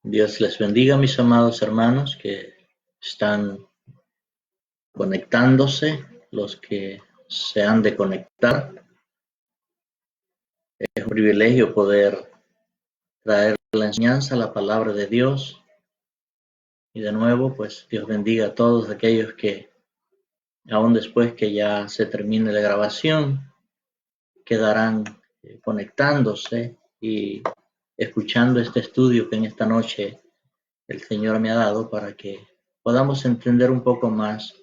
Dios les bendiga, mis amados hermanos que están conectándose, los que se han de conectar. Es un privilegio poder traer la enseñanza, la palabra de Dios. Y de nuevo, pues Dios bendiga a todos aquellos que, aún después que ya se termine la grabación, quedarán conectándose y escuchando este estudio que en esta noche el Señor me ha dado para que podamos entender un poco más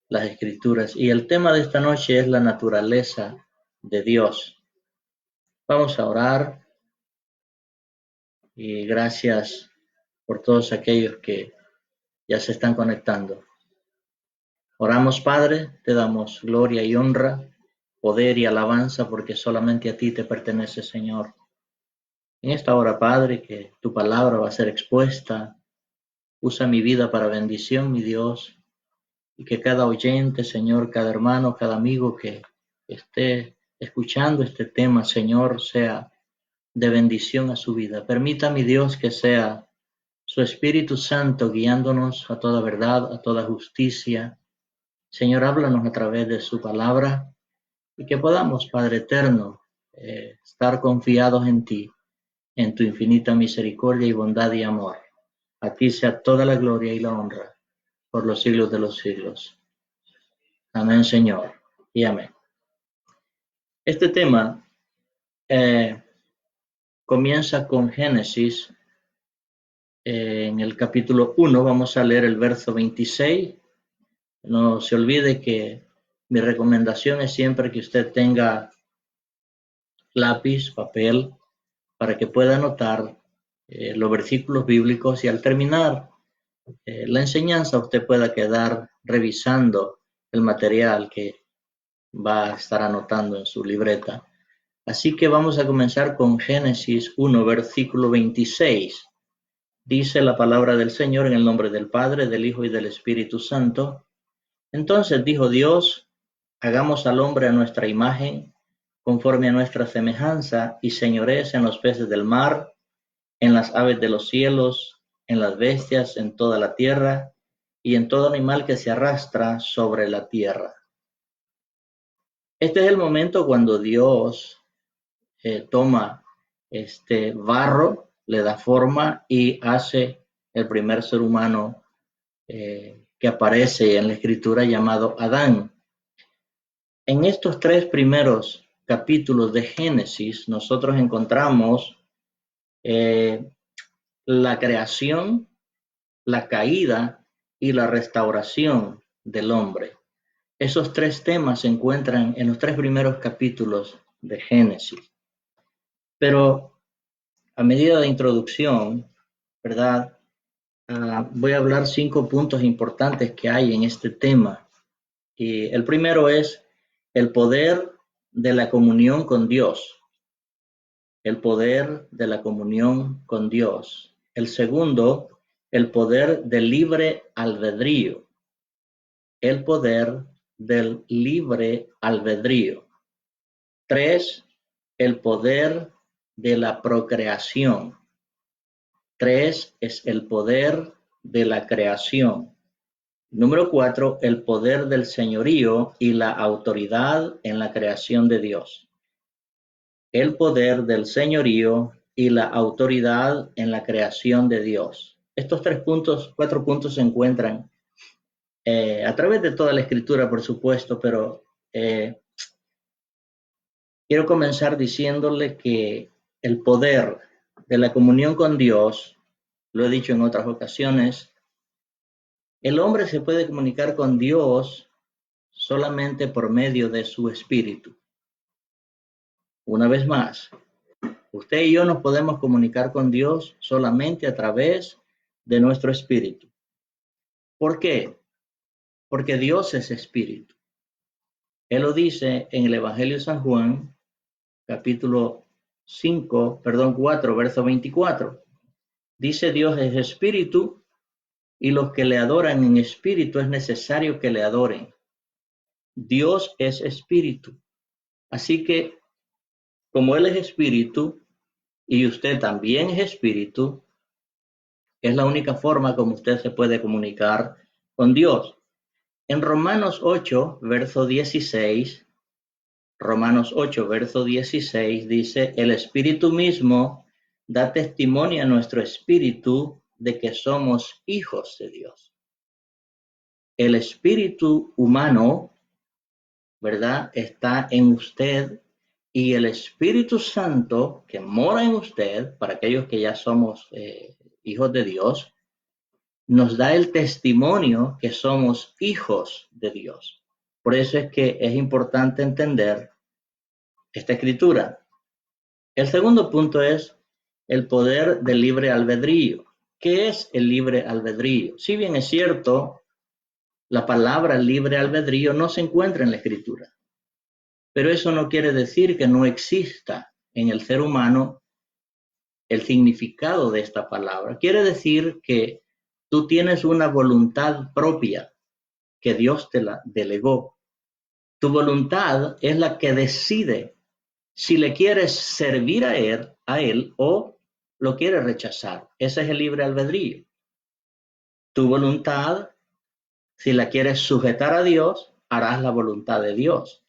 las Escrituras. Y el tema de esta noche es la naturaleza de Dios. Vamos a orar y gracias por todos aquellos que ya se están conectando. Oramos, Padre, te damos gloria y honra, poder y alabanza porque solamente a ti te pertenece, Señor. En esta hora, Padre, que tu palabra va a ser expuesta, usa mi vida para bendición, mi Dios, y que cada oyente, Señor, cada hermano, cada amigo que esté escuchando este tema, Señor, sea de bendición a su vida. Permita, mi Dios, que sea su Espíritu Santo guiándonos a toda verdad, a toda justicia. Señor, háblanos a través de su palabra y que podamos, Padre eterno, estar confiados en ti, en tu infinita misericordia y bondad y amor. A ti sea toda la gloria y la honra por los siglos de los siglos. Amén, Señor, y amén. Este tema comienza con Génesis. En el capítulo 1 vamos a leer el verso 26. No se olvide que mi recomendación es siempre que usted tenga lápiz, papel, para que pueda anotar los versículos bíblicos y al terminar la enseñanza usted pueda quedar revisando el material que va a estar anotando en su libreta. Así que vamos a comenzar con Génesis 1, versículo 26. Dice la palabra del Señor en el nombre del Padre, del Hijo y del Espíritu Santo. Entonces dijo Dios, hagamos al hombre a nuestra imagen, conforme a nuestra semejanza, y señorees en los peces del mar, en las aves de los cielos, en las bestias, en toda la tierra, y en todo animal que se arrastra sobre la tierra. Este es el momento cuando Dios toma este barro, le da forma y hace el primer ser humano que aparece en la escritura llamado Adán. En estos tres primeros capítulos de Génesis nosotros encontramos la creación, la caída y la restauración del hombre. Esos tres temas se encuentran en los tres primeros capítulos de Génesis. Pero a medida de introducción, ¿verdad? Voy a hablar 5 puntos importantes que hay en este tema. Y el primero es el poder de la comunión con Dios. El poder de la comunión con Dios. El segundo, el poder del libre albedrío. El poder del libre albedrío. 3, el poder de la procreación. 3 es el poder de la creación. Número 4, el poder del señorío y la autoridad en la creación de Dios. El poder del señorío y la autoridad en la creación de Dios. Estos 4 puntos se encuentran a través de toda la escritura, por supuesto, pero quiero comenzar diciéndole que el poder de la comunión con Dios, lo he dicho en otras ocasiones, el hombre se puede comunicar con Dios solamente por medio de su espíritu. Una vez más, usted y yo nos podemos comunicar con Dios solamente a través de nuestro espíritu. ¿Por qué? Porque Dios es espíritu. Él lo dice en el Evangelio de San Juan, capítulo 4, verso 24. Dice Dios es espíritu y los que le adoran en espíritu es necesario que le adoren. Dios es espíritu. Así que, como Él es espíritu y usted también es espíritu, Es la única forma como usted se puede comunicar con Dios. En Romanos 8, verso 16, Romanos 8, verso 16 dice, el Espíritu mismo da testimonio a nuestro espíritu de que somos hijos de Dios. El espíritu humano, ¿verdad?, está en usted, y el Espíritu Santo que mora en usted, para aquellos que ya somos hijos de Dios, nos da el testimonio que somos hijos de Dios. Por eso es que es importante entender esta escritura. El segundo punto es el poder del libre albedrío. ¿Qué es el libre albedrío? Si bien es cierto, la palabra libre albedrío no se encuentra en la escritura, pero eso no quiere decir que no exista en el ser humano el significado de esta palabra. Quiere decir que tú tienes una voluntad propia que Dios te la delegó. Tu voluntad es la que decide si le quieres servir a él o lo quieres rechazar. Ese es el libre albedrío. Tu voluntad, si la quieres sujetar a Dios, harás la voluntad de Dios.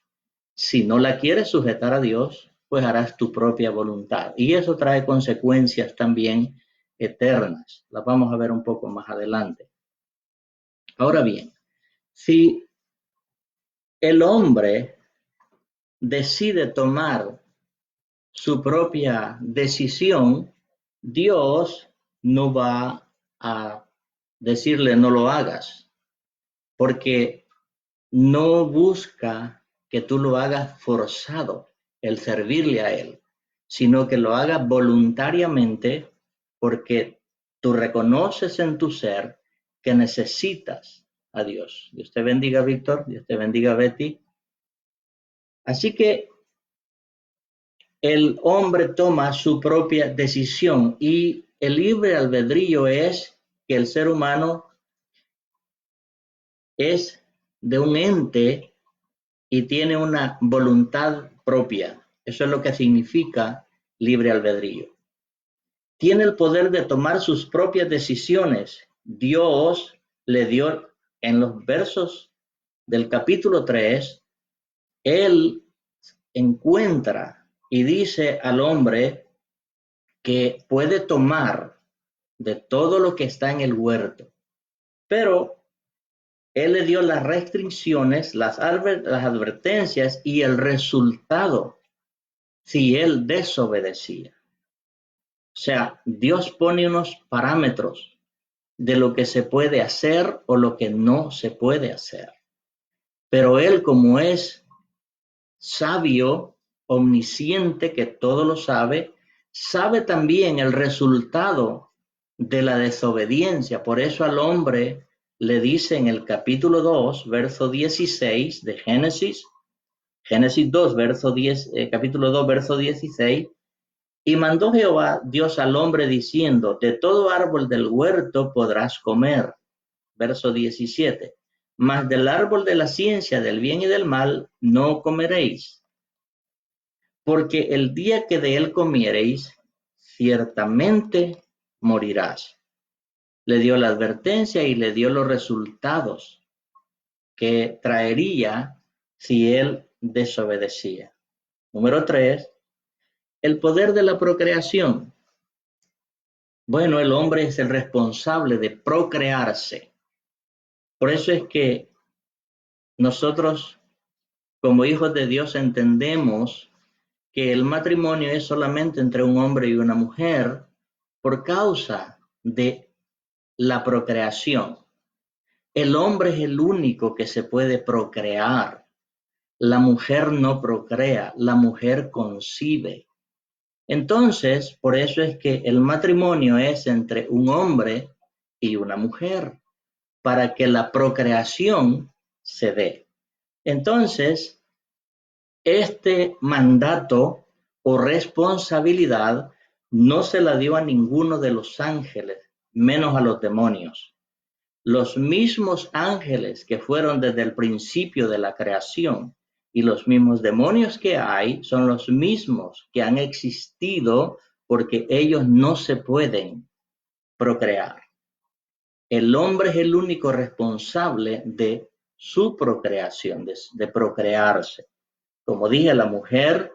Si no la quieres sujetar a Dios, pues harás tu propia voluntad. Y eso trae consecuencias también eternas. Las vamos a ver un poco más adelante. Ahora bien, si el hombre decide tomar su propia decisión, Dios no va a decirle no lo hagas, porque no busca que tú lo hagas forzado, el servirle a Él, sino que lo hagas voluntariamente porque tú reconoces en tu ser que necesitas a Dios. Dios te bendiga, Víctor, Dios te bendiga, Betty. Así que el hombre toma su propia decisión y el libre albedrío es que el ser humano es de un ente y tiene una voluntad propia. Eso es lo que significa libre albedrío. Tiene el poder de tomar sus propias decisiones. Dios le dio en los versos del capítulo 3, Él encuentra y dice al hombre que puede tomar de todo lo que está en el huerto, pero Él le dio las restricciones, las advertencias y el resultado si él desobedecía. O sea, Dios pone unos parámetros de lo que se puede hacer o lo que no se puede hacer. Pero Él, como es sabio, omnisciente, que todo lo sabe, sabe también el resultado de la desobediencia. Por eso al hombre le dice en el capítulo 2, verso 16 de Génesis 2, verso 10, capítulo 2, verso 16, y mandó Jehová Dios al hombre diciendo, de todo árbol del huerto podrás comer. Verso 17, mas del árbol de la ciencia del bien y del mal no comeréis, porque el día que de él comiereis, ciertamente morirás. Le dio la advertencia y le dio los resultados que traería si él desobedecía. Número 3, el poder de la procreación. Bueno, el hombre es el responsable de procrearse. Por eso es que nosotros, como hijos de Dios, entendemos que el matrimonio es solamente entre un hombre y una mujer por causa de la procreación. El hombre es el único que se puede procrear. La mujer no procrea, la mujer concibe. Entonces, por eso es que el matrimonio es entre un hombre y una mujer, para que la procreación se dé. Entonces, este mandato o responsabilidad no se la dio a ninguno de los ángeles, menos a los demonios. Los mismos ángeles que fueron desde el principio de la creación y los mismos demonios que hay son los mismos que han existido porque ellos no se pueden procrear. El hombre es el único responsable de su procreación, de procrearse. Como dije, la mujer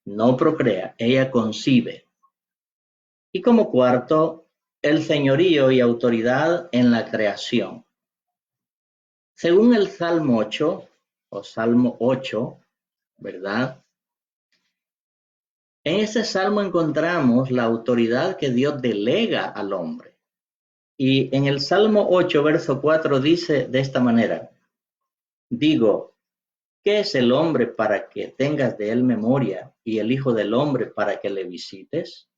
no procrea, ella concibe. Y como cuarto, el señorío y autoridad en la creación. Según el Salmo 8, o Salmo 8, ¿verdad? En ese salmo encontramos la autoridad que Dios delega al hombre. Y en el Salmo 8, verso 4 dice de esta manera: digo, ¿qué es el hombre para que tengas de él memoria y el hijo del hombre para que le visites?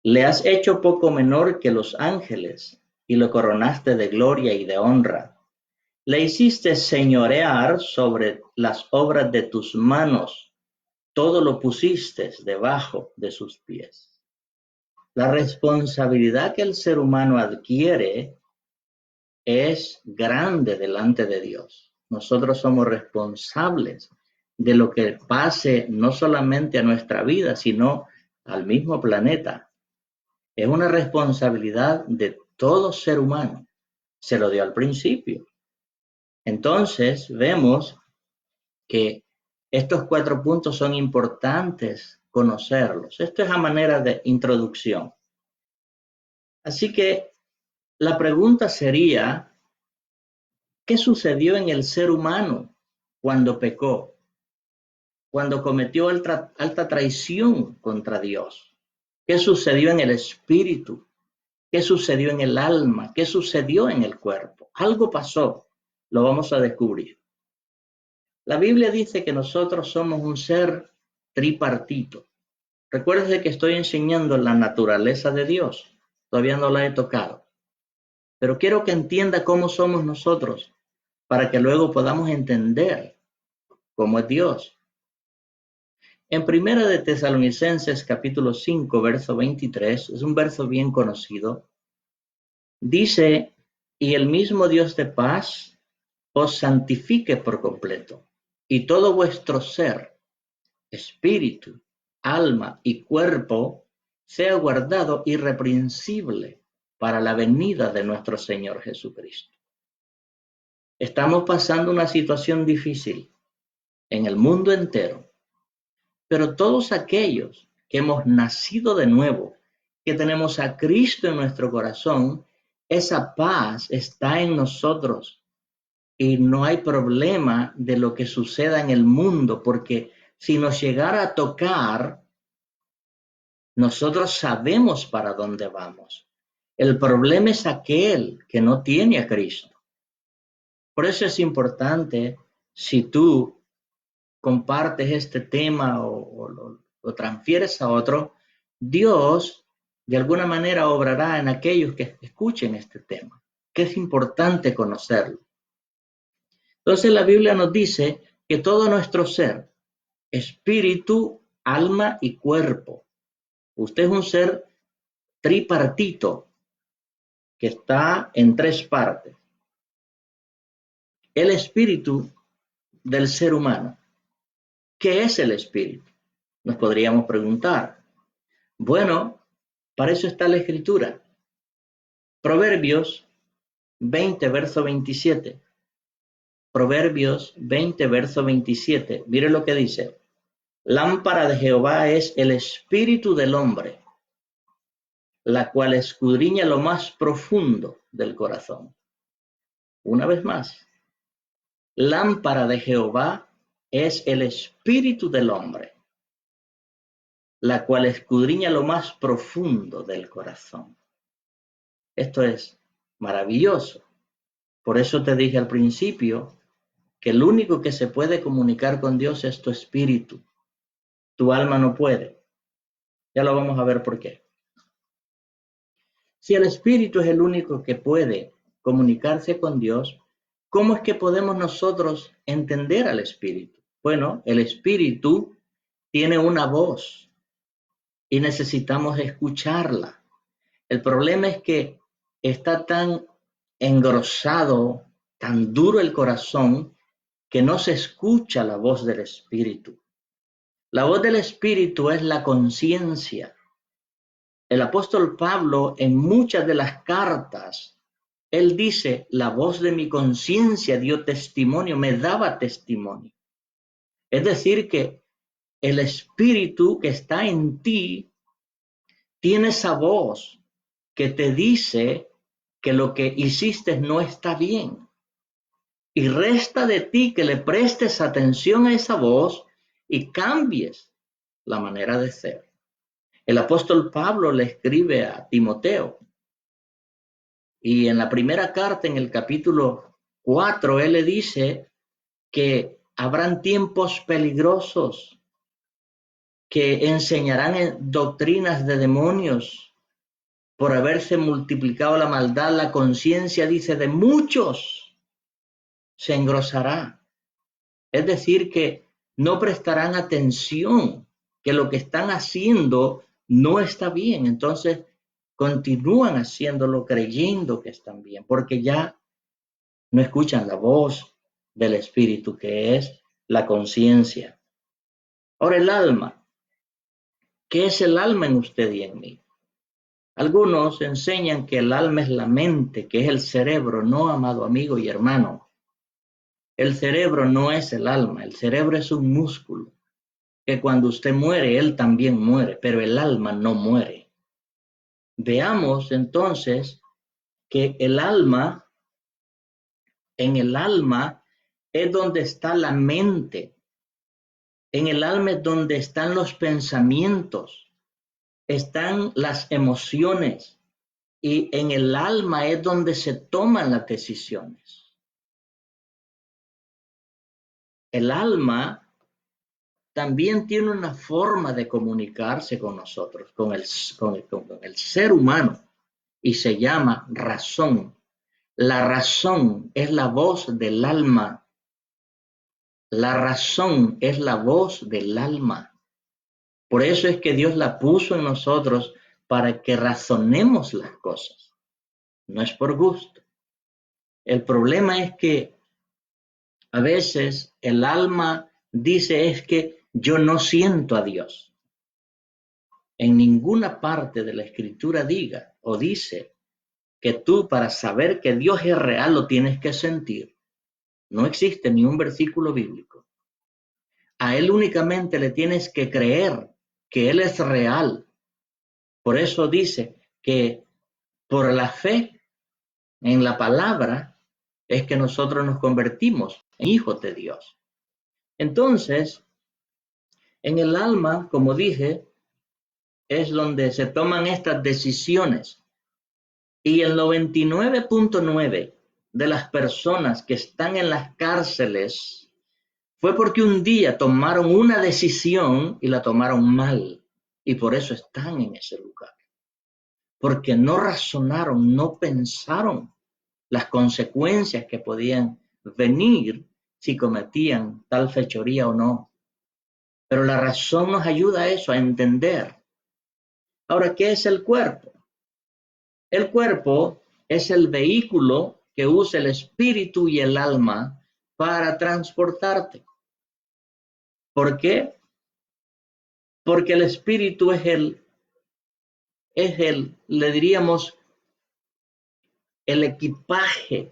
Le has hecho poco menor que los ángeles y lo coronaste de gloria y de honra. Le hiciste señorear sobre las obras de tus manos, todo lo pusiste debajo de sus pies. La responsabilidad que el ser humano adquiere es grande delante de Dios. Nosotros somos responsables de lo que pase no solamente a nuestra vida, sino al mismo planeta. Es una responsabilidad de todo ser humano. Se lo dio al principio. Entonces vemos que estos 4 puntos son importantes conocerlos. Esto es a manera de introducción. Así que la pregunta sería: ¿qué sucedió en el ser humano cuando pecó? Cuando cometió alta traición contra Dios. ¿Qué sucedió en el espíritu? ¿Qué sucedió en el alma? ¿Qué sucedió en el cuerpo? Algo pasó. Lo vamos a descubrir. La Biblia dice que nosotros somos un ser tripartito. Recuerde que estoy enseñando la naturaleza de Dios. Todavía no la he tocado. Pero quiero que entienda cómo somos nosotros para que luego podamos entender cómo es Dios. En Primera de Tesalonicenses capítulo 5, verso 23, es un verso bien conocido. Dice: y el mismo Dios de paz os santifique por completo, y todo vuestro ser, espíritu, alma y cuerpo sea guardado irreprensible para la venida de nuestro Señor Jesucristo. Estamos pasando una situación difícil en el mundo entero, pero todos aquellos que hemos nacido de nuevo, que tenemos a Cristo en nuestro corazón, esa paz está en nosotros y no hay problema de lo que suceda en el mundo, porque si nos llegara a tocar, nosotros sabemos para dónde vamos. El problema es aquel que no tiene a Cristo. Por eso es importante, si tú compartes este tema o lo transfieres a otro, Dios de alguna manera obrará en aquellos que escuchen este tema, que es importante conocerlo. Entonces la Biblia nos dice que todo nuestro ser, espíritu, alma y cuerpo, usted es un ser tripartito que está en 3 partes. El espíritu del ser humano. ¿Qué es el espíritu? Nos podríamos preguntar. Bueno, para eso está la escritura. Proverbios 20, verso 27. Proverbios 20, verso 27. Mire lo que dice. Lámpara de Jehová es el espíritu del hombre, la cual escudriña lo más profundo del corazón. Una vez más. Lámpara de Jehová es el espíritu del hombre, la cual escudriña lo más profundo del corazón. Esto es maravilloso. Por eso te dije al principio que el único que se puede comunicar con Dios es tu espíritu. Tu alma no puede. Ya lo vamos a ver por qué. Si el espíritu es el único que puede comunicarse con Dios, ¿cómo es que podemos nosotros entender al espíritu? Bueno, el espíritu tiene una voz y necesitamos escucharla. El problema es que está tan engrosado, tan duro el corazón, que no se escucha la voz del espíritu. La voz del espíritu es la conciencia. El apóstol Pablo en muchas de las cartas Él dice, la voz de mi conciencia dio testimonio, me daba testimonio. Es decir, que el espíritu que está en ti tiene esa voz que te dice que lo que hiciste no está bien. Y resta de ti que le prestes atención a esa voz y cambies la manera de ser. El apóstol Pablo le escribe a Timoteo y en la primera carta, en el capítulo 4, él le dice que habrán tiempos peligrosos, que enseñarán doctrinas de demonios. Por haberse multiplicado la maldad, la conciencia, dice, de muchos se engrosará. Es decir, que no prestarán atención, que lo que están haciendo no está bien. Entonces, continúan haciéndolo creyendo que están bien, porque ya no escuchan la voz del Espíritu, que es la conciencia. Ahora, el alma. ¿Qué es el alma en usted y en mí? Algunos enseñan que el alma es la mente, que es el cerebro. No, amado amigo y hermano. El cerebro no es el alma. El cerebro es un músculo que cuando usted muere, él también muere, pero el alma no muere. Veamos entonces que el alma, en el alma es donde está la mente. En el alma es donde están los pensamientos, están las emociones. Y en el alma es donde se toman las decisiones. El alma también tiene una forma de comunicarse con nosotros, con el ser humano, y se llama razón. La razón es la voz del alma. La razón es la voz del alma. Por eso es que Dios la puso en nosotros para que razonemos las cosas. No es por gusto. El problema es que a veces el alma dice es que yo no siento a Dios. En ninguna parte de la escritura diga o dice que tú para saber que Dios es real lo tienes que sentir. No existe ni un versículo bíblico. A Él únicamente le tienes que creer que Él es real. Por eso dice que por la fe en la palabra es que nosotros nos convertimos en hijos de Dios. Entonces, en el alma, como dije, es donde se toman estas decisiones. Y el 99.9 de las personas que están en las cárceles fue porque un día tomaron una decisión y la tomaron mal. Y por eso están en ese lugar. Porque no razonaron, no pensaron las consecuencias que podían venir si cometían tal fechoría o no. Pero la razón nos ayuda a eso, a entender. Ahora, ¿qué es el cuerpo? El cuerpo es el vehículo que usa el espíritu y el alma para transportarte. ¿Por qué? Porque el espíritu le diríamos, el equipaje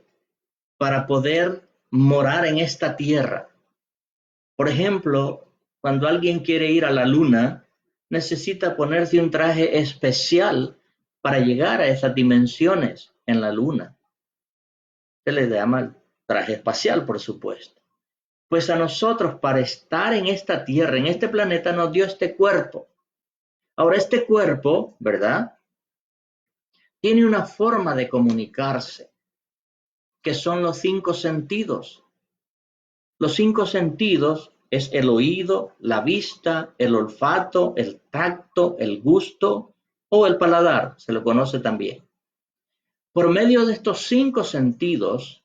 para poder morar en esta tierra. Por ejemplo, cuando alguien quiere ir a la luna, necesita ponerse un traje especial para llegar a esas dimensiones en la luna. Se le llama el traje espacial, por supuesto. Pues a nosotros, para estar en esta tierra, en este planeta, nos dio este cuerpo. Ahora, este cuerpo, ¿verdad? Tiene una forma de comunicarse, que son los 5 sentidos. Los 5 sentidos es el oído, la vista, el olfato, el tacto, el gusto o el paladar, se lo conoce también. Por medio de estos 5 sentidos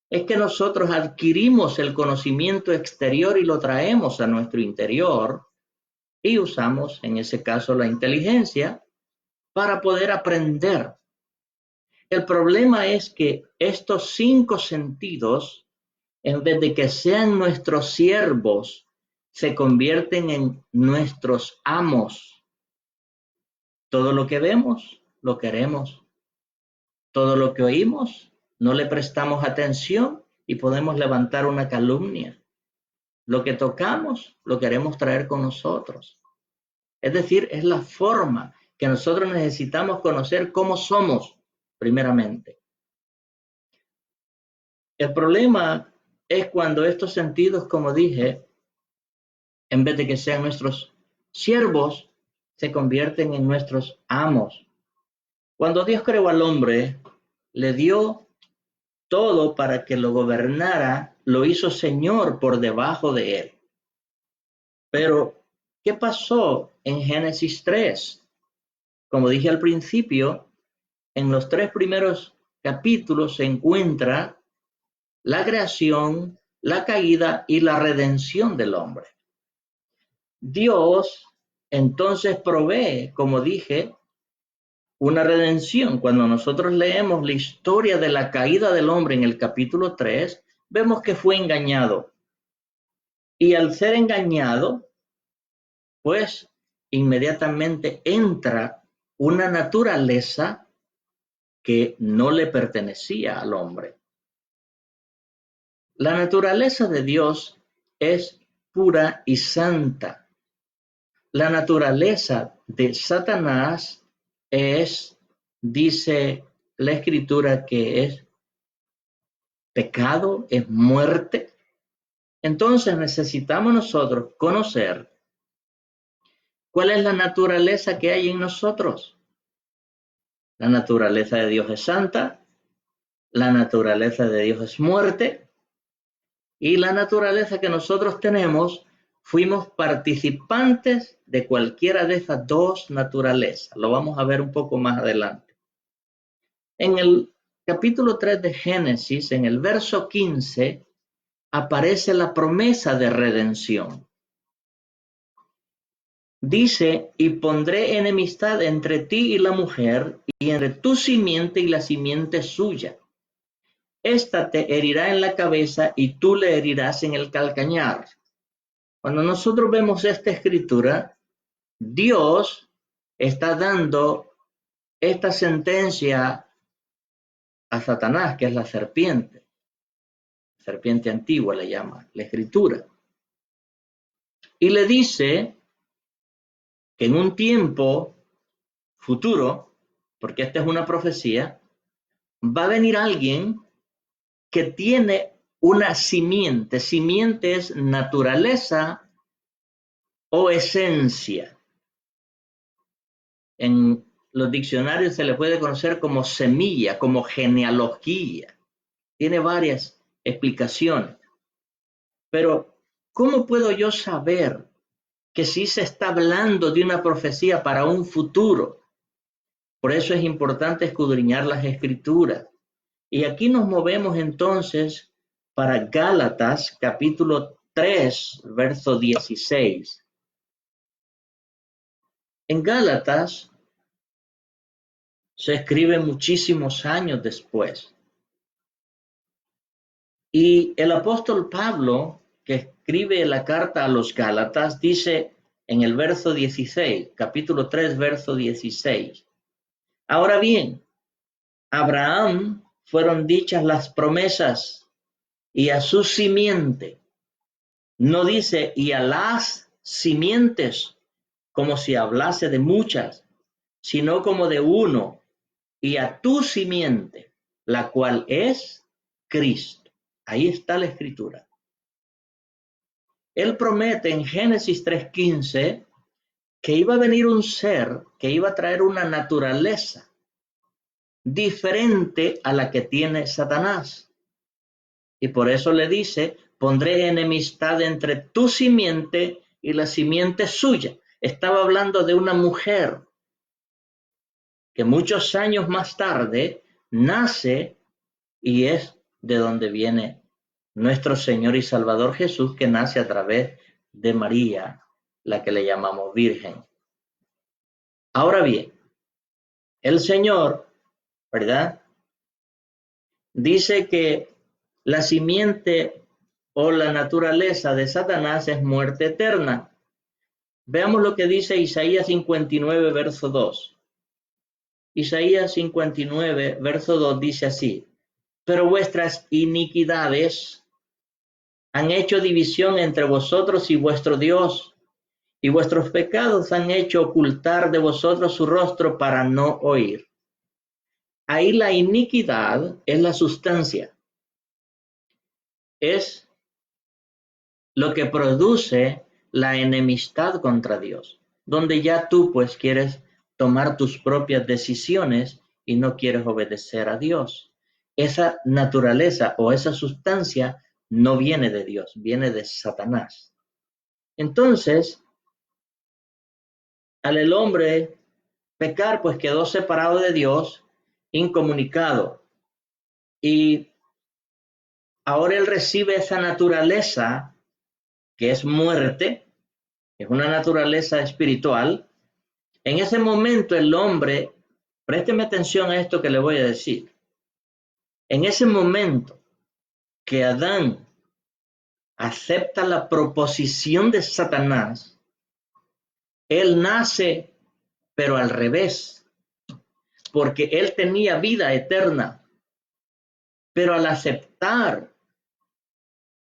es que nosotros adquirimos el conocimiento exterior y lo traemos a nuestro interior y usamos, en ese caso, la inteligencia para poder aprender. El problema es que estos 5 sentidos, en vez de que sean nuestros siervos, se convierten en nuestros amos. Todo lo que vemos, lo queremos. Todo lo que oímos, no le prestamos atención y podemos levantar una calumnia. Lo que tocamos lo queremos traer con nosotros. Es decir, es la forma que nosotros necesitamos conocer cómo somos, primeramente. El problema es cuando estos sentidos, como dije, en vez de que sean nuestros siervos, se convierten en nuestros amos. Cuando Dios creó al hombre, le dio todo para que lo gobernara, lo hizo Señor por debajo de él. Pero, ¿qué pasó en Génesis 3? Como dije al principio, en los 3 primeros capítulos se encuentra la creación, la caída y la redención del hombre. Dios entonces provee, como dije, una redención. Cuando nosotros leemos la historia de la caída del hombre en el capítulo 3, vemos que fue engañado. Y al ser engañado, pues inmediatamente entra una naturaleza que no le pertenecía al hombre. La naturaleza de Dios es pura y santa. La naturaleza de Satanás es, dice la Escritura, que es pecado, es muerte. Entonces necesitamos nosotros conocer cuál es la naturaleza que hay en nosotros. La naturaleza de Dios es santa, la naturaleza de Dios es muerte, y la naturaleza que nosotros tenemos, fuimos participantes de cualquiera de esas dos naturalezas. Lo vamos a ver un poco más adelante. En el capítulo 3 de Génesis, en el verso 15, aparece la promesa de redención. Dice, y pondré enemistad entre ti y la mujer, y entre tu simiente y la simiente suya. Esta te herirá en la cabeza y tú le herirás en el calcañar. Cuando nosotros vemos esta escritura, Dios está dando esta sentencia a Satanás, que es la serpiente antigua le llama la escritura. Y le dice que en un tiempo futuro, porque esta es una profecía, va a venir alguien que tiene una simiente. Simiente es naturaleza o esencia. En los diccionarios se le puede conocer como semilla, como genealogía. Tiene varias explicaciones. Pero, ¿cómo puedo yo saber que sí se está hablando de una profecía para un futuro? Por eso es importante escudriñar las escrituras. Y aquí nos movemos entonces para Gálatas capítulo 3, verso 16. En Gálatas se escribe muchísimos años después. Y el apóstol Pablo, que escribe la carta a los Gálatas, dice en el verso 16, capítulo 3, verso 16. Ahora bien, a Abraham fueron dichas las promesas y a su simiente. No dice y a las simientes, como si hablase de muchas, sino como de uno, y a tu simiente, la cual es Cristo. Ahí está la escritura. Él promete en Génesis 3:15 que iba a venir un ser que iba a traer una naturaleza diferente a la que tiene Satanás. Y por eso le dice, pondré enemistad entre tu simiente y la simiente suya. Estaba hablando de una mujer que muchos años más tarde nace y es de donde viene nuestro Señor y Salvador Jesús, que nace a través de María, la que le llamamos Virgen. Ahora bien, el Señor, ¿verdad? Dice que la simiente o la naturaleza de Satanás es muerte eterna. Veamos lo que dice Isaías 59, verso 2. Isaías 59, verso 2 dice así: pero vuestras iniquidades han hecho división entre vosotros y vuestro Dios, y vuestros pecados han hecho ocultar de vosotros su rostro para no oír. Ahí la iniquidad es la sustancia, es lo que produce la enemistad contra Dios, donde ya tú pues quieres tomar tus propias decisiones y no quieres obedecer a Dios. Esa naturaleza o esa sustancia no viene de Dios, viene de Satanás. Entonces, al el hombre pecar, pues quedó separado de Dios, incomunicado. Y ahora él recibe esa naturaleza que es muerte, es una naturaleza espiritual. En ese momento el hombre, présteme atención a esto que le voy a decir. En ese momento que Adán acepta la proposición de Satanás, él nace, pero al revés, porque él tenía vida eterna, pero al aceptar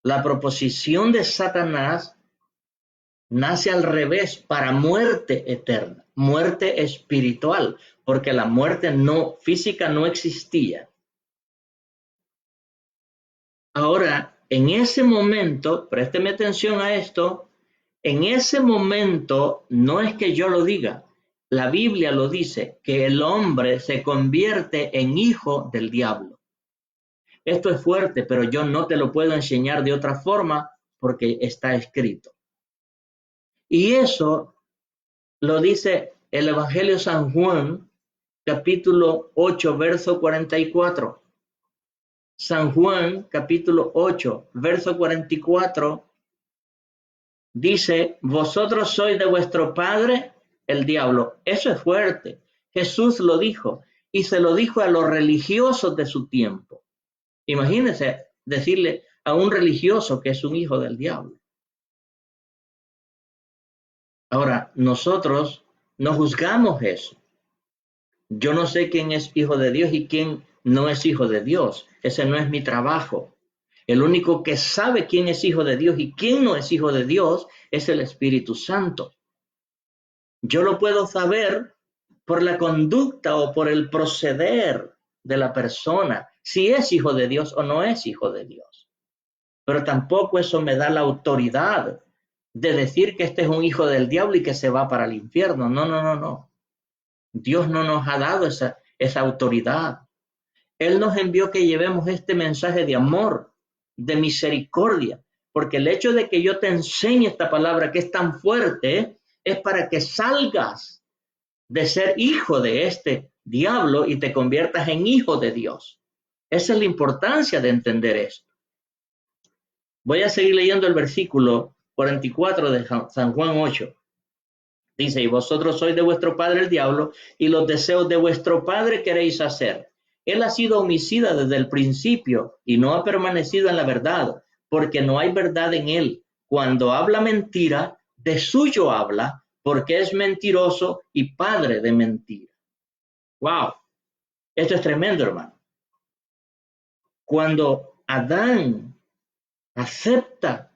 la proposición de Satanás, nace al revés para muerte eterna, muerte espiritual, porque la muerte no física no existía. Ahora, en ese momento, présteme atención a esto, en ese momento no es que yo lo diga, la Biblia lo dice, que el hombre se convierte en hijo del diablo. Esto es fuerte, pero yo no te lo puedo enseñar de otra forma porque está escrito. Y eso lo dice el Evangelio de San Juan, capítulo 8, verso 44. San Juan, capítulo 8, verso 44, dice, vosotros sois de vuestro padre el diablo. Eso es fuerte. Jesús lo dijo y se lo dijo a los religiosos de su tiempo. Imagínense decirle a un religioso que es un hijo del diablo. Ahora, nosotros no juzgamos eso. Yo no sé quién es hijo de Dios y quién no es hijo de Dios. Ese no es mi trabajo. El único que sabe quién es hijo de Dios y quién no es hijo de Dios es el Espíritu Santo. Yo lo puedo saber por la conducta o por el proceder de la persona, si es hijo de Dios o no es hijo de Dios. Pero tampoco eso me da la autoridad de decir que este es un hijo del diablo y que se va para el infierno. No, no, no, no. Dios no nos ha dado esa autoridad. Él nos envió que llevemos este mensaje de amor, de misericordia, porque el hecho de que yo te enseñe esta palabra que es tan fuerte es para que salgas de ser hijo de este diablo y te conviertas en hijo de Dios. Esa es la importancia de entender esto. Voy a seguir leyendo el versículo 44 de San Juan 8. Dice, y vosotros sois de vuestro padre el diablo, y los deseos de vuestro padre queréis hacer. Él ha sido homicida desde el principio, y no ha permanecido en la verdad, porque no hay verdad en él. Cuando habla mentira, de suyo habla, porque es mentiroso y padre de mentira. ¡Wow! Esto es tremendo, hermano. Cuando Adán acepta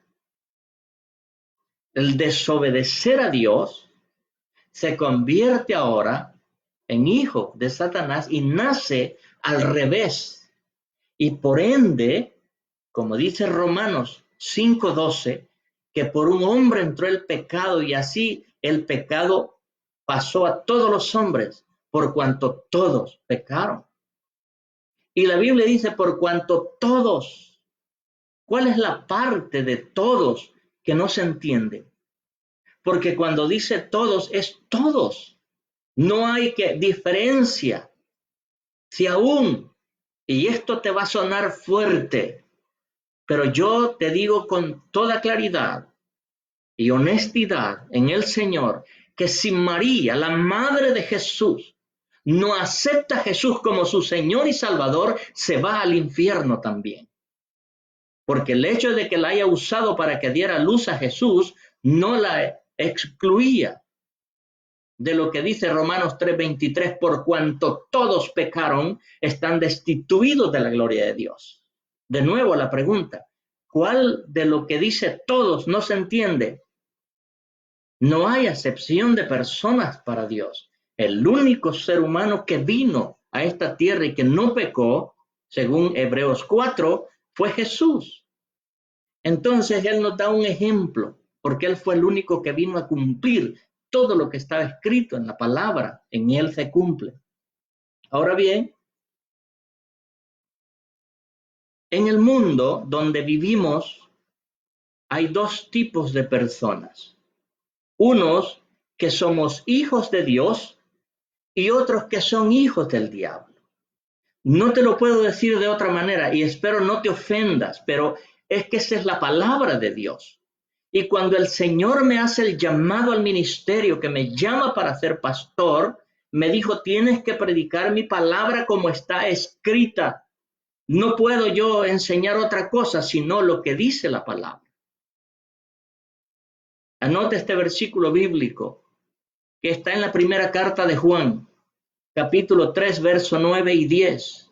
el desobedecer a Dios, se convierte ahora en hijo de Satanás y nace al revés. Y por ende, como dice Romanos 5:12, que por un hombre entró el pecado y así el pecado pasó a todos los hombres, por cuanto todos pecaron. Y la Biblia dice, por cuanto todos. ¿Cuál es la parte de todos que no se entiende? Porque cuando dice todos, es todos. No hay que diferencia. Si aún, y esto te va a sonar fuerte, pero yo te digo con toda claridad y honestidad en el Señor, que si María, la madre de Jesús, no acepta a Jesús como su Señor y Salvador, se va al infierno también. Porque el hecho de que la haya usado para que diera luz a Jesús, no la excluía. de lo que dice Romanos 3:23, por cuanto todos pecaron, están destituidos de la gloria de Dios. De nuevo la pregunta, ¿cuál de lo que dice todos no se entiende? No hay acepción de personas para Dios. El único ser humano que vino a esta tierra y que no pecó, según Hebreos 4, fue Jesús. Entonces Él nos da un ejemplo, porque Él fue el único que vino a cumplir todo lo que estaba escrito en la palabra. En Él se cumple. Ahora bien, en el mundo donde vivimos hay dos tipos de personas. Unos que somos hijos de Dios y otros que son hijos del diablo. No te lo puedo decir de otra manera y espero no te ofendas, pero es que esa es la palabra de Dios. Y cuando el Señor me hace el llamado al ministerio, que me llama para ser pastor, me dijo, tienes que predicar mi palabra como está escrita. No puedo yo enseñar otra cosa sino lo que dice la palabra. Anote este versículo bíblico que está en la primera carta de Juan, capítulo 3, verso 9 y 10.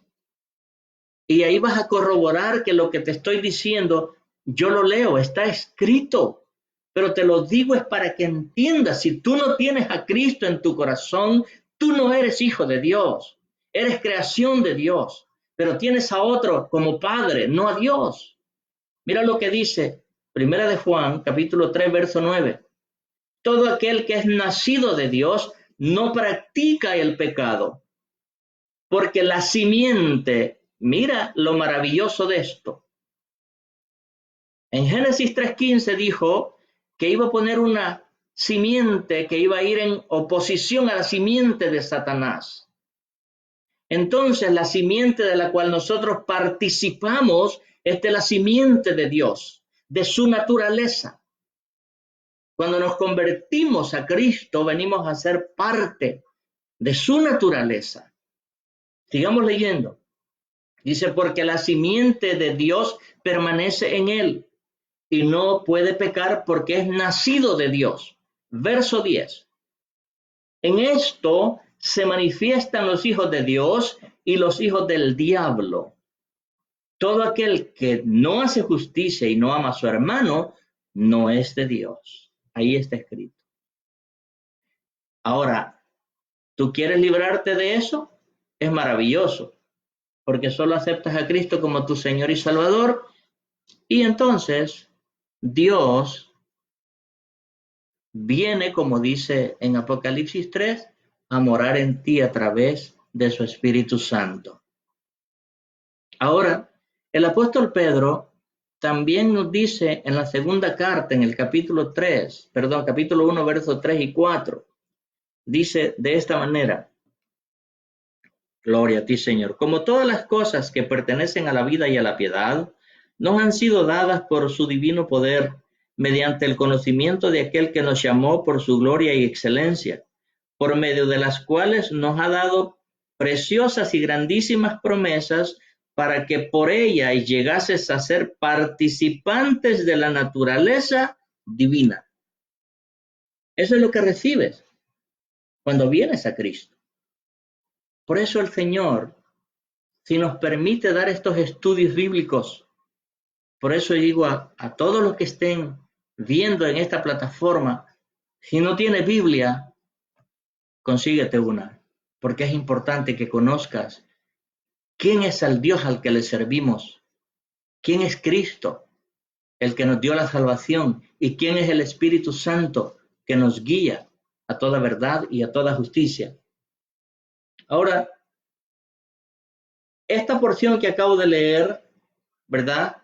Y ahí vas a corroborar que lo que te estoy diciendo, yo lo leo, está escrito, pero te lo digo es para que entiendas, si tú no tienes a Cristo en tu corazón, tú no eres hijo de Dios, eres creación de Dios, pero tienes a otro como padre, no a Dios. Mira lo que dice Primera de Juan, capítulo 3, verso 9. Todo aquel que es nacido de Dios no practica el pecado, porque la simiente, mira lo maravilloso de esto. En Génesis 3:15 dijo que iba a poner una simiente que iba a ir en oposición a la simiente de Satanás. Entonces la simiente de la cual nosotros participamos es de la simiente de Dios, de su naturaleza. Cuando nos convertimos a Cristo, venimos a ser parte de su naturaleza. Sigamos leyendo. Dice, porque la simiente de Dios permanece en él y no puede pecar porque es nacido de Dios. Verso 10. En esto se manifiestan los hijos de Dios y los hijos del diablo. Todo aquel que no hace justicia y no ama a su hermano, no es de Dios. Ahí está escrito. Ahora, ¿tú quieres librarte de eso? Es maravilloso, porque solo aceptas a Cristo como tu Señor y Salvador, y entonces Dios viene, como dice en Apocalipsis 3, a morar en ti a través de su Espíritu Santo. Ahora, el apóstol Pedro también nos dice en la segunda carta, en el capítulo 1, versos 3 y 4, dice de esta manera, gloria a ti, Señor, como todas las cosas que pertenecen a la vida y a la piedad, nos han sido dadas por su divino poder, mediante el conocimiento de aquel que nos llamó por su gloria y excelencia, por medio de las cuales nos ha dado preciosas y grandísimas promesas, para que por ella llegases a ser participantes de la naturaleza divina. Eso es lo que recibes cuando vienes a Cristo. Por eso el Señor, si nos permite dar estos estudios bíblicos, por eso digo a todos los que estén viendo en esta plataforma, si no tienes Biblia, consíguete una, porque es importante que conozcas quién es el Dios al que le servimos, quién es Cristo, el que nos dio la salvación, y quién es el Espíritu Santo que nos guía a toda verdad y a toda justicia. Ahora, esta porción que acabo de leer, ¿verdad?,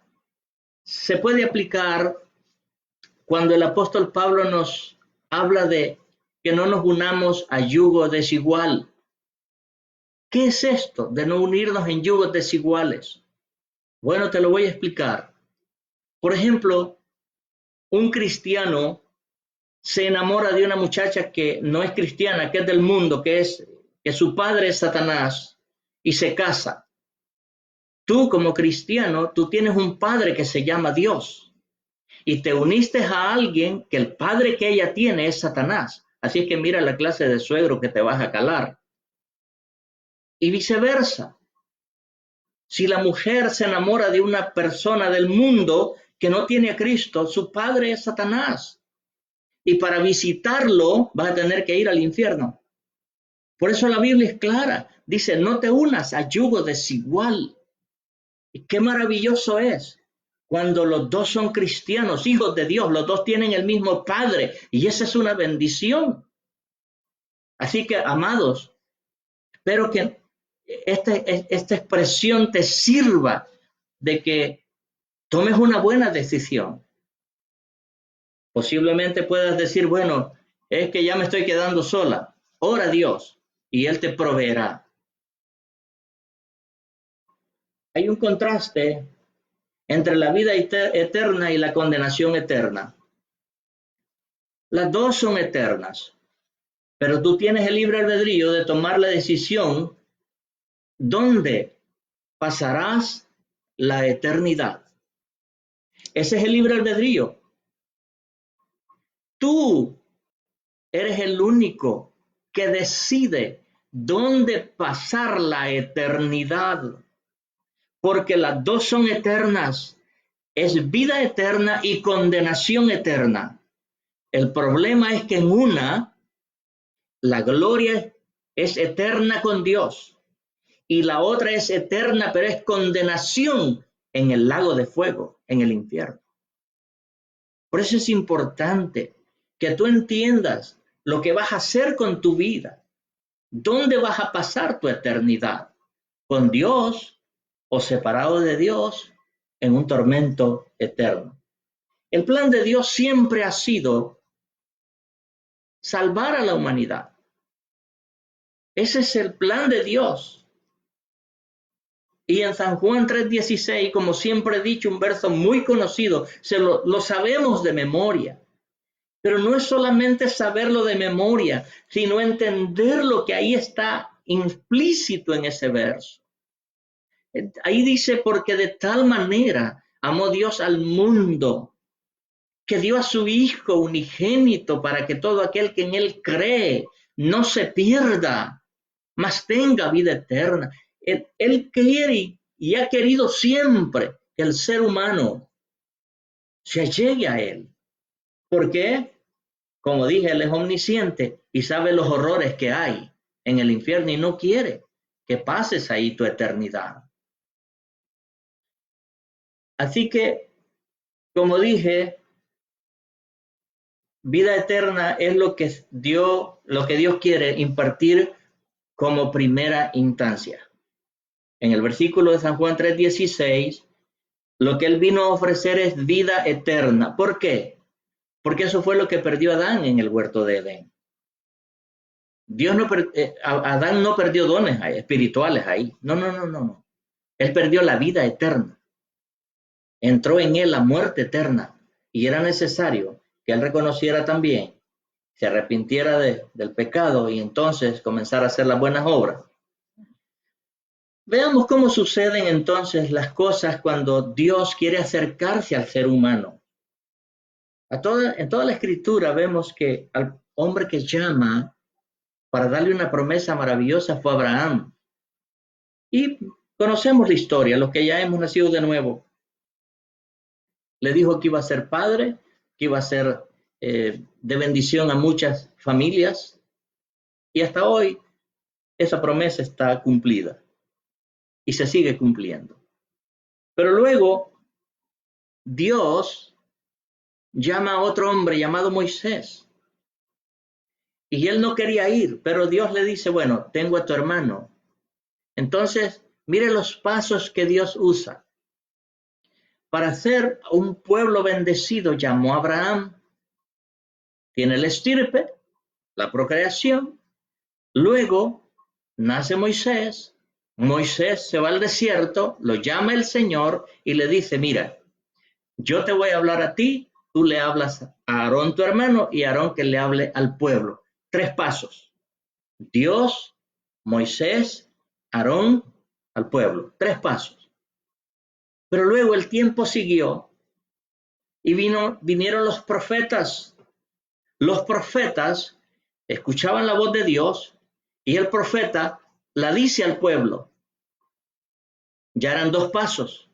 se puede aplicar cuando el apóstol Pablo nos habla de que no nos unamos a yugo desigual. ¿Qué es esto de no unirnos en yugos desiguales? Bueno, te lo voy a explicar. Por ejemplo, un cristiano se enamora de una muchacha que no es cristiana, que es del mundo, que su padre es Satanás, y se casa. Tú como cristiano, tú tienes un padre que se llama Dios, y te uniste a alguien que el padre que ella tiene es Satanás. Así es que mira la clase de suegro que te vas a calar. Y viceversa. Si la mujer se enamora de una persona del mundo que no tiene a Cristo, su padre es Satanás. Y para visitarlo vas a tener que ir al infierno. Por eso la Biblia es clara. Dice, no te unas a yugo desigual. Y qué maravilloso es cuando los dos son cristianos, hijos de Dios, los dos tienen el mismo Padre. Y esa es una bendición. Así que, amados, espero que esta expresión te sirva de que tomes una buena decisión. Posiblemente puedas decir, bueno, es que ya me estoy quedando sola. Ora a Dios y Él te proveerá. Hay un contraste entre la vida eterna y la condenación eterna. Las dos son eternas, pero tú tienes el libre albedrío de tomar la decisión dónde pasarás la eternidad. Ese es el libre albedrío. Tú eres el único que decide dónde pasar la eternidad, porque las dos son eternas. Es vida eterna y condenación eterna. El problema es que en una, la gloria es eterna con Dios y la otra es eterna, pero es condenación en el lago de fuego, en el infierno. Por eso es importante que tú entiendas lo que vas a hacer con tu vida, dónde vas a pasar tu eternidad, con Dios o separado de Dios en un tormento eterno. El plan de Dios siempre ha sido salvar a la humanidad. Ese es el plan de Dios. Y en San Juan 3:16, como siempre he dicho, un verso muy conocido, lo sabemos de memoria. Pero no es solamente saberlo de memoria, sino entender lo que ahí está implícito en ese verso. Ahí dice, porque de tal manera amó Dios al mundo, que dio a su Hijo unigénito para que todo aquel que en Él cree no se pierda, mas tenga vida eterna. Él quiere y ha querido siempre que el ser humano se allegue a Él. ¿Por qué? Como dije, Él es omnisciente y sabe los horrores que hay en el infierno y no quiere que pases ahí tu eternidad. Así que, como dije, vida eterna es lo que Dios quiere impartir como primera instancia. En el versículo de San Juan 3:16, lo que Él vino a ofrecer es vida eterna. ¿Por qué? Porque eso fue lo que perdió Adán en el huerto de Edén. Adán no perdió dones espirituales ahí. No. Él perdió la vida eterna. Entró en él la muerte eterna. Y era necesario que él reconociera también, se arrepintiera del pecado y entonces comenzara a hacer las buenas obras. Veamos cómo suceden entonces las cosas cuando Dios quiere acercarse al ser humano. En toda la escritura vemos que al hombre que llama para darle una promesa maravillosa fue Abraham. Y conocemos la historia, los que ya hemos nacido de nuevo. Le dijo que iba a ser padre, que iba a ser de bendición a muchas familias. Y hasta hoy esa promesa está cumplida y se sigue cumpliendo. Pero luego Dios llama a otro hombre llamado Moisés. Y él no quería ir, pero Dios le dice, bueno, tengo a tu hermano. Entonces, mire los pasos que Dios usa. Para hacer un pueblo bendecido, llamó a Abraham. Tiene el estirpe, la procreación. Luego nace Moisés. Moisés se va al desierto, lo llama el Señor y le dice, mira, yo te voy a hablar a ti, tú le hablas a Aarón tu hermano y Aarón que le hable al pueblo. 3 pasos. Dios, Moisés, Aarón, al pueblo. 3 pasos. Pero luego el tiempo siguió y vinieron los profetas. Los profetas escuchaban la voz de Dios y el profeta la dice al pueblo. Ya eran dos pasos.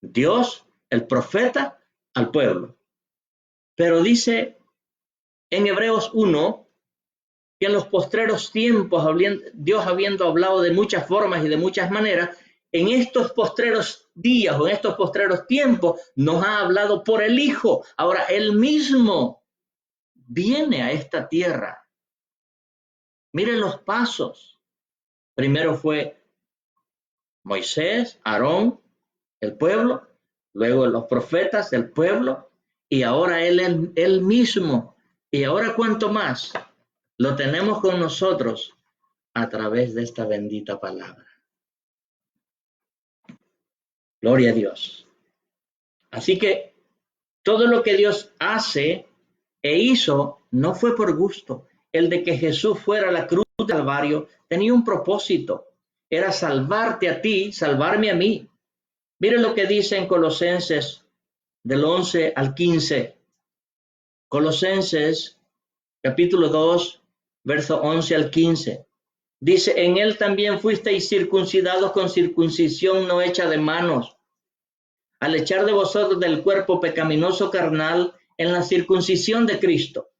Dios, el profeta, al pueblo. Pero dice en Hebreos 1 que en los postreros tiempos, Dios habiendo hablado de muchas formas y de muchas maneras, en estos postreros días o en estos postreros tiempos nos ha hablado por el Hijo. Ahora, Él mismo viene a esta tierra. Miren los pasos. Primero fue Moisés, Aarón, el pueblo, luego los profetas, el pueblo, y ahora él mismo. Y ahora cuánto más lo tenemos con nosotros a través de esta bendita palabra. Gloria a Dios. Así que todo lo que Dios hace e hizo no fue por gusto. El de que Jesús fuera a la cruz del Calvario tenía un propósito. Era salvarte a ti, salvarme a mí. Miren lo que dice en Colosenses del 11 al 15. Colosenses capítulo 2, verso 11 al 15. Dice, en él también fuisteis circuncidados con circuncisión no hecha de manos, al echar de vosotros del cuerpo pecaminoso carnal en la circuncisión de Cristo,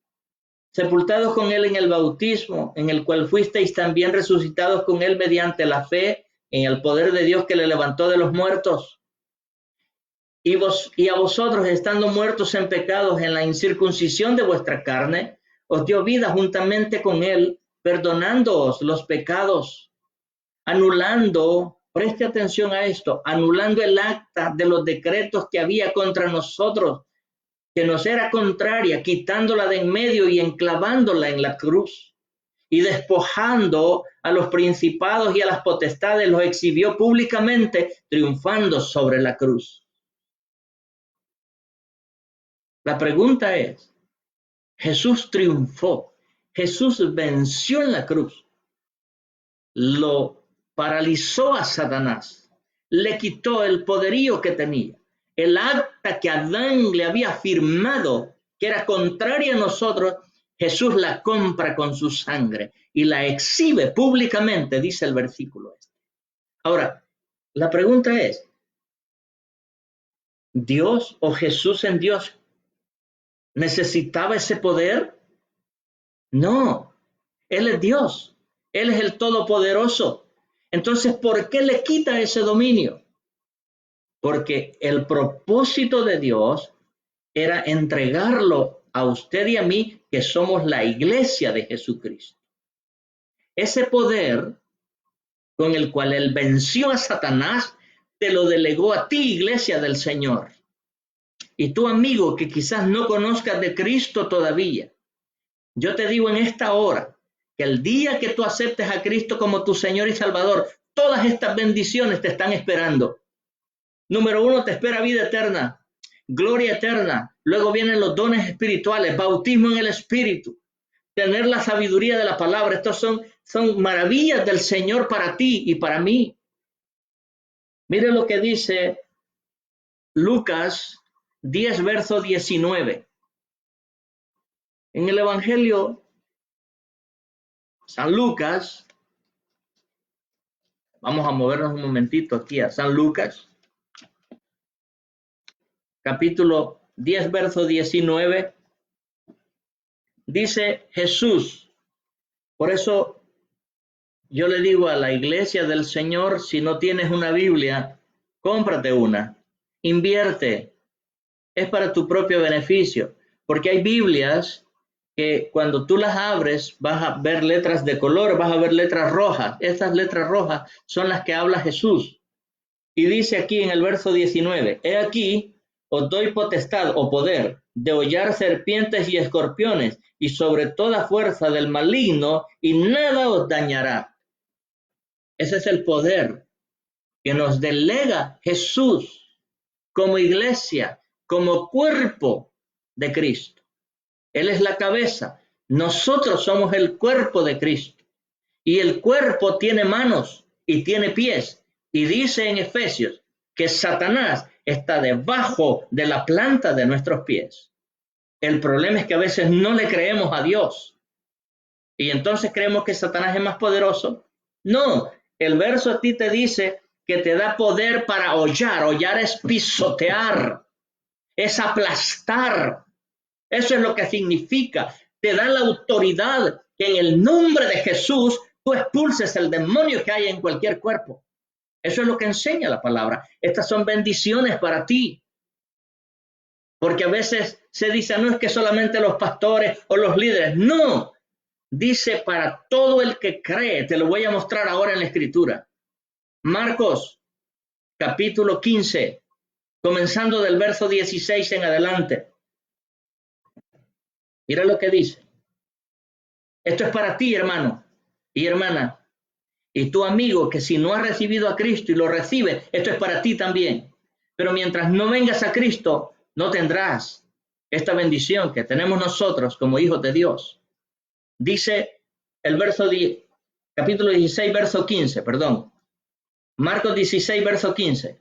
sepultados con él en el bautismo, en el cual fuisteis también resucitados con él mediante la fe en el poder de Dios que le levantó de los muertos. Y a vosotros, estando muertos en pecados en la incircuncisión de vuestra carne, os dio vida juntamente con él, perdonándoos los pecados, anulando, preste atención a esto, anulando el acta de los decretos que había contra nosotros, que nos era contraria, quitándola de en medio y enclavándola en la cruz, y despojando a los principados y a las potestades, los exhibió públicamente, triunfando sobre la cruz. La pregunta es, Jesús triunfó, Jesús venció en la cruz, lo paralizó a Satanás, le quitó el poderío que tenía, el acta que Adán le había firmado, que era contraria a nosotros, Jesús la compra con su sangre y la exhibe públicamente, dice el versículo este. Ahora, la pregunta es, ¿Dios o Jesús en Dios necesitaba ese poder? No, Él es Dios, Él es el Todopoderoso. Entonces, ¿por qué le quita ese dominio? Porque el propósito de Dios era entregarlo a usted y a mí, que somos la iglesia de Jesucristo. Ese poder con el cual Él venció a Satanás, te lo delegó a ti, iglesia del Señor. Y tú, amigo, que quizás no conozcas de Cristo todavía, yo te digo en esta hora que el día que tú aceptes a Cristo como tu Señor y Salvador, todas estas bendiciones te están esperando. Número 1, te espera vida eterna, gloria eterna. Luego vienen los dones espirituales, bautismo en el Espíritu, tener la sabiduría de la palabra. Estos son maravillas del Señor para ti y para mí. Mire lo que dice Lucas 10, verso 19. En el Evangelio San Lucas, vamos a movernos un momentito aquí a San Lucas, capítulo 10, verso 19, dice Jesús. Por eso yo le digo a la iglesia del Señor, si no tienes una Biblia, cómprate una, invierte, es para tu propio beneficio, porque hay Biblias que cuando tú las abres vas a ver letras de color, vas a ver letras rojas. Estas letras rojas son las que habla Jesús. Y dice aquí en el verso 19, he aquí, os doy potestad o poder de hollar serpientes y escorpiones y sobre toda fuerza del maligno y nada os dañará. Ese es el poder que nos delega Jesús como iglesia, como cuerpo de Cristo. Él es la cabeza. Nosotros somos el cuerpo de Cristo. Y el cuerpo tiene manos y tiene pies. Y dice en Efesios que Satanás está debajo de la planta de nuestros pies. El problema es que a veces no le creemos a Dios. Y entonces creemos que Satanás es más poderoso. No, el verso a ti te dice que te da poder para hollar. Hollar es pisotear, es aplastar. Eso es lo que significa. Te da la autoridad que en el nombre de Jesús tú expulses el demonio que hay en cualquier cuerpo. Eso es lo que enseña la palabra. Estas son bendiciones para ti. Porque a veces se dice, no es que solamente los pastores o los líderes. No, dice para todo el que cree. Te lo voy a mostrar ahora en la escritura. Marcos, capítulo 15, comenzando del verso 16 en adelante. Mira lo que dice. Esto es para ti, hermano y hermana. Y tu amigo, que si no has recibido a Cristo y lo recibe, esto es para ti también. Pero mientras no vengas a Cristo, no tendrás esta bendición que tenemos nosotros como hijos de Dios. Dice el verso 10, capítulo 16, verso 15, perdón. Marcos 16, verso 15.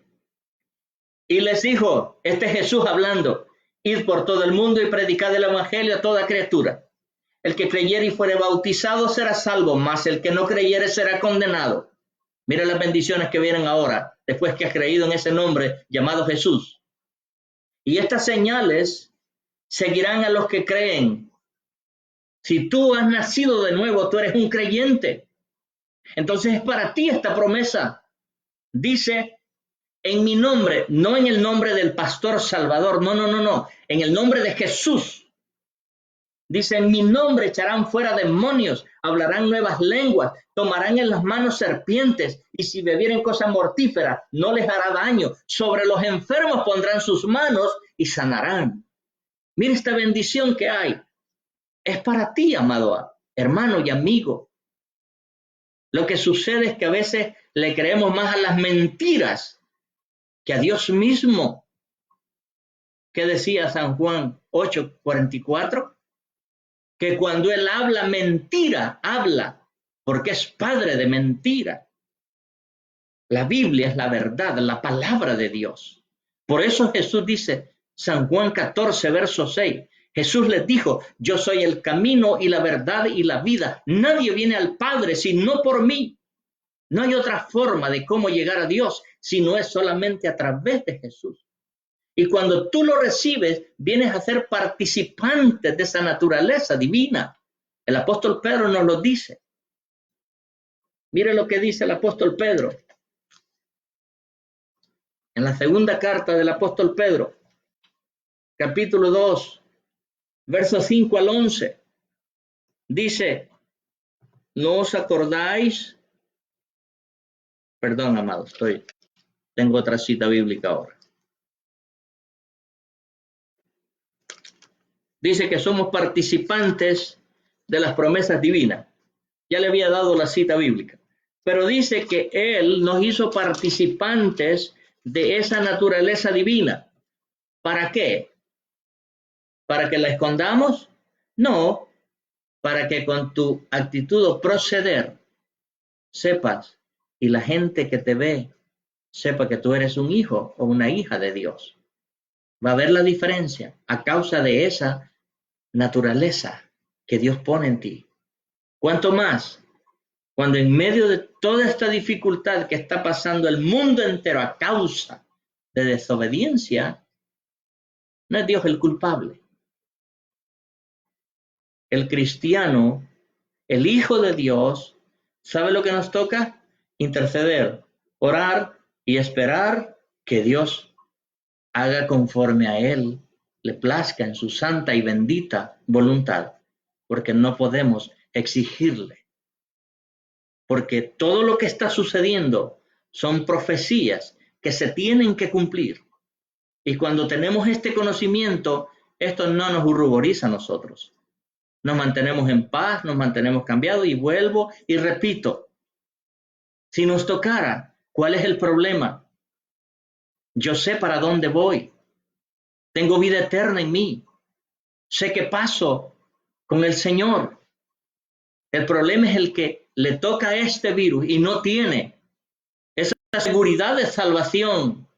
Y les dijo, este es Jesús hablando, id por todo el mundo y predicad el evangelio a toda criatura. El que creyere y fuere bautizado será salvo, mas el que no creyere será condenado. Mira las bendiciones que vienen ahora, después que has creído en ese nombre llamado Jesús. Y estas señales seguirán a los que creen. Si tú has nacido de nuevo, tú eres un creyente. Entonces es para ti esta promesa. Dice, en mi nombre, no en el nombre del pastor Salvador, no, en el nombre de Jesús. Dice, en mi nombre echarán fuera demonios, hablarán nuevas lenguas, tomarán en las manos serpientes, y si bebieren cosa mortífera, no les hará daño. Sobre los enfermos pondrán sus manos y sanarán. Mira esta bendición que hay. Es para ti, amado hermano y amigo. Lo que sucede es que a veces le creemos más a las mentiras que a Dios mismo. ¿Qué decía San Juan 8:44? Que cuando él habla mentira, habla, porque es padre de mentira. La Biblia es la verdad, la palabra de Dios. Por eso Jesús dice, San Juan 14, verso 6, Jesús les dijo, yo soy el camino y la verdad y la vida. Nadie viene al Padre sino por mí. No hay otra forma de cómo llegar a Dios, si no es solamente a través de Jesús. Y cuando tú lo recibes, vienes a ser participante de esa naturaleza divina. El apóstol Pedro nos lo dice. Mire lo que dice el apóstol Pedro. En la segunda carta del apóstol Pedro, capítulo 2, versos 5 al 11. Dice, ¿no os acordáis? Perdón, amado, tengo otra cita bíblica ahora. Dice que somos participantes de las promesas divinas. Ya le había dado la cita bíblica. Pero dice que Él nos hizo participantes de esa naturaleza divina. ¿Para qué? ¿Para que la escondamos? No, para que con tu actitud o proceder sepas y la gente que te ve sepa que tú eres un hijo o una hija de Dios. Va a ver la diferencia a causa de esa naturaleza que Dios pone en ti. ¿Cuánto más? Cuando en medio de toda esta dificultad que está pasando el mundo entero a causa de desobediencia, no es Dios el culpable. El cristiano, el Hijo de Dios, ¿sabe lo que nos toca? Interceder, orar y esperar que Dios haga conforme a Él le plazca en su santa y bendita voluntad, porque no podemos exigirle. Porque todo lo que está sucediendo son profecías que se tienen que cumplir. Y cuando tenemos este conocimiento, esto no nos ruboriza a nosotros. Nos mantenemos en paz, nos mantenemos cambiados y vuelvo y repito, si nos tocara, ¿cuál es el problema? Yo sé para dónde voy. Tengo vida eterna en mí. Sé qué paso con el Señor. El problema es el que le toca este virus y no tiene esa seguridad de salvación.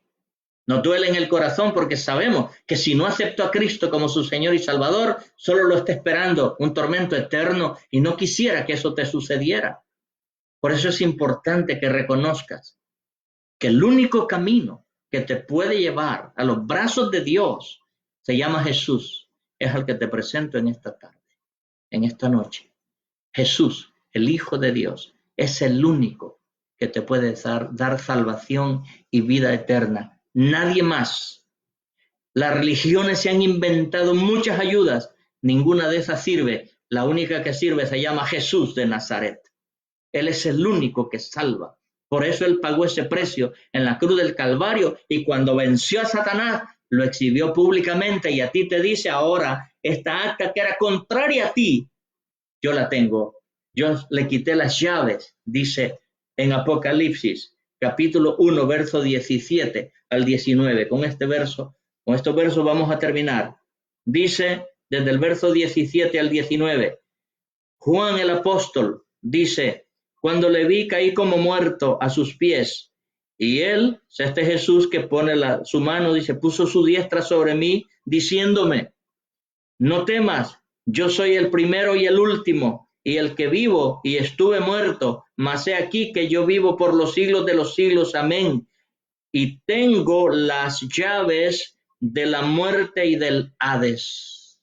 Nos duele en el corazón porque sabemos que si no acepto a Cristo como su Señor y Salvador, solo lo está esperando un tormento eterno y no quisiera que eso te sucediera. Por eso es importante que reconozcas que el único camino que te puede llevar a los brazos de Dios se llama Jesús. Es el que te presento en esta tarde, en esta noche. Jesús, el Hijo de Dios, es el único que te puede dar salvación y vida eterna. Nadie más. Las religiones se han inventado muchas ayudas, ninguna de esas sirve. La única que sirve se llama Jesús de Nazaret. Él es el único que salva. Por eso Él pagó ese precio en la cruz del Calvario y cuando venció a Satanás, lo exhibió públicamente y a ti te dice ahora, esta acta que era contraria a ti, yo la tengo. Yo le quité las llaves, dice en Apocalipsis, capítulo 1, verso 17 al 19. Con estos versos vamos a terminar. Dice desde el verso 17 al 19, Juan el apóstol dice, cuando le vi caí como muerto a sus pies, y él, este Jesús que pone su mano, dice, puso su diestra sobre mí, diciéndome, no temas, yo soy el primero y el último, y el que vivo y estuve muerto, mas he aquí que yo vivo por los siglos de los siglos, amén. Y tengo las llaves de la muerte y del Hades.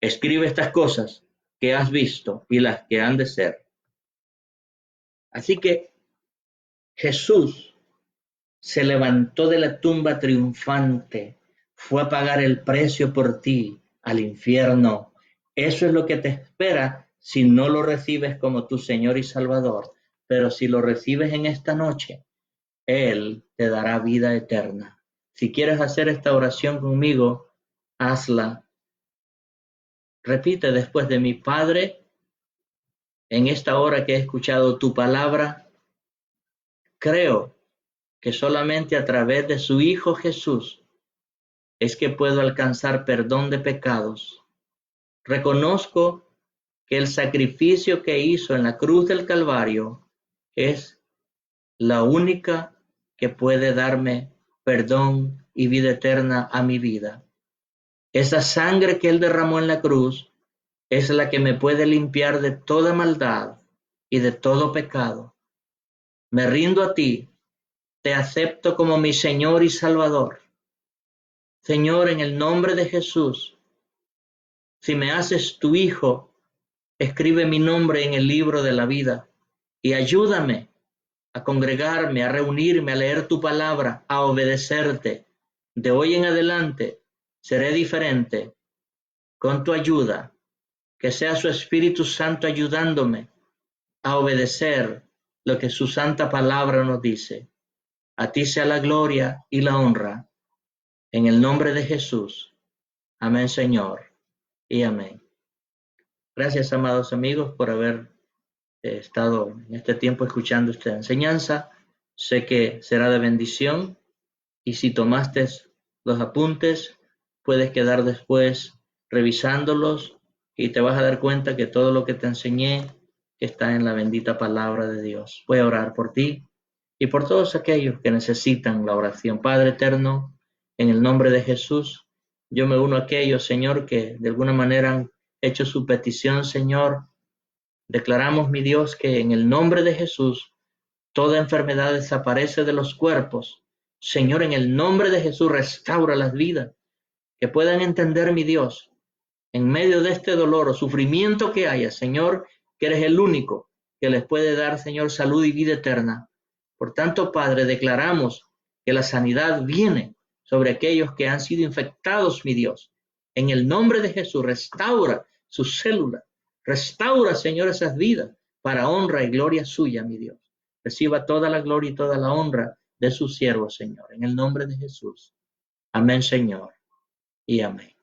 Escribe estas cosas que has visto y las que han de ser. Así que Jesús se levantó de la tumba triunfante, fue a pagar el precio por ti al infierno. Eso es lo que te espera si no lo recibes como tu Señor y Salvador. Pero si lo recibes en esta noche, Él te dará vida eterna. Si quieres hacer esta oración conmigo, hazla. Repite después de mi Padre, en esta hora que he escuchado tu palabra, creo que solamente a través de su Hijo Jesús es que puedo alcanzar perdón de pecados. Reconozco que el sacrificio que hizo en la cruz del Calvario es la única que puede darme perdón y vida eterna a mi vida. Esa sangre que Él derramó en la cruz es la que me puede limpiar de toda maldad y de todo pecado. Me rindo a ti, te acepto como mi Señor y Salvador. Señor, en el nombre de Jesús, si me haces tu Hijo, escribe mi nombre en el libro de la vida y ayúdame a congregarme, a reunirme, a leer tu palabra, a obedecerte. De hoy en adelante seré diferente con tu ayuda, que sea su Espíritu Santo ayudándome a obedecer lo que su santa palabra nos dice. A ti sea la gloria y la honra, en el nombre de Jesús. Amén, Señor, y amén. Gracias, amados amigos, por haber estado en este tiempo escuchando esta enseñanza. Sé que será de bendición y si tomaste los apuntes, puedes quedar después revisándolos y te vas a dar cuenta que todo lo que te enseñé está en la bendita palabra de Dios. Voy a orar por ti y por todos aquellos que necesitan la oración. Padre eterno, en el nombre de Jesús, yo me uno a aquellos, Señor, que de alguna manera han hecho su petición, Señor. Declaramos, mi Dios, que en el nombre de Jesús toda enfermedad desaparece de los cuerpos. Señor, en el nombre de Jesús restaura las vidas, que puedan entender, mi Dios, en medio de este dolor o sufrimiento que haya, Señor, que eres el único que les puede dar, Señor, salud y vida eterna. Por tanto, Padre, declaramos que la sanidad viene sobre aquellos que han sido infectados, mi Dios. En el nombre de Jesús, restaura sus células. Restaura, Señor, esas vidas para honra y gloria suya, mi Dios. Reciba toda la gloria y toda la honra de su siervo, Señor. En el nombre de Jesús. Amén, Señor. Y amén.